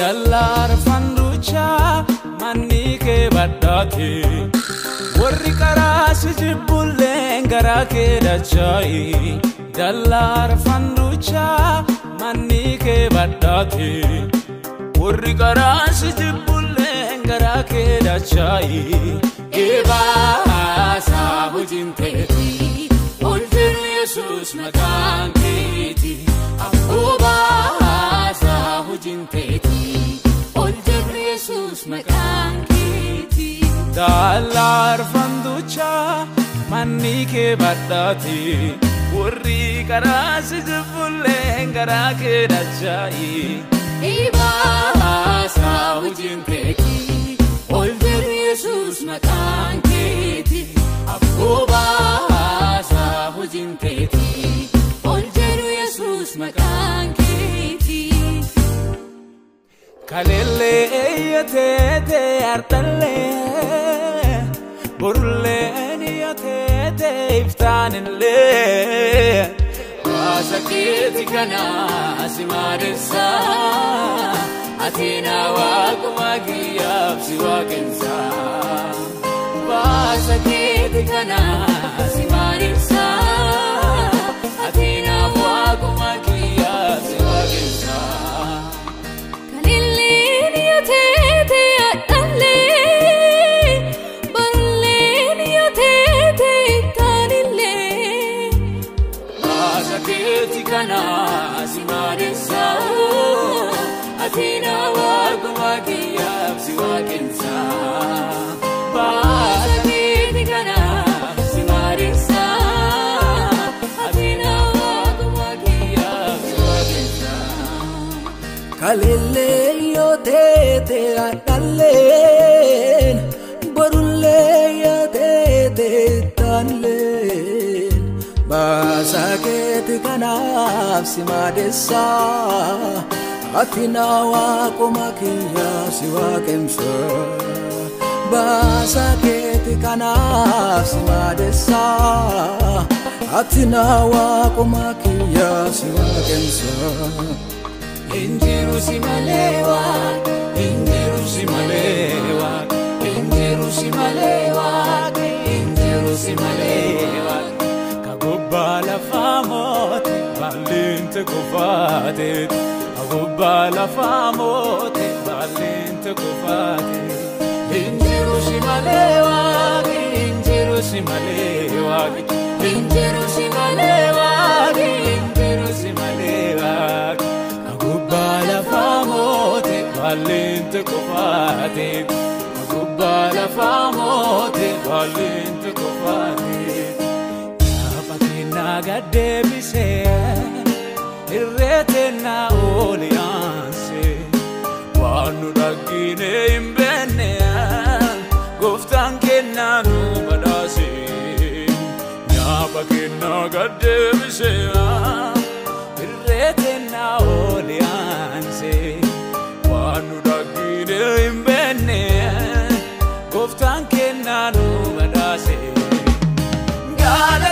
dallar fanducha manni ke badati warri karas jibullen gara ke dachai dallar fanducha manni ke badati warri karas jibullen gara ke dachai eba sabujinteti older Jesus makankiti abuba sabujinteti older Jesus makankiti dallar fanducha manni ke badati warri karas jibullen gara ke dachai eba sabujinteti older Jesus makankiti abuba sabujinteti older Jesus makankiti kalele yatete artalle burle niyatete iftanille wasakiti kana simarisa atina wakumagia siwakensa wasakiti kana simarisa atina wakumagia siwakensa kalilini yotete atalle barleni yotete tanille wasakiti kana simarisa atina wakumagia siwakensa wasakiti kana simarisa atina wakumagia siwakensa kalele yotete atalle barule yotete tanille wasakiti kana simarisa atina wakumagia siwakensa basaketi kana simadesa atina wakumagia siwakensa injiru simalewa injiru simalewa injiru simalewa injiru simalewa kagubba la famote balinte kufate kagubba la famote balinte kufate injiru simalewa injiru simalewa injiru simalewa injiru simalewa kagubba la famote balinte kufate kagubba la famote balinte kufate afatina gadebise irretena olianse wanu dagine imbene goftan kenanu badase nyaba kenna gadebise irretena olianse wanu dagine imbene goftan kenanu badase gala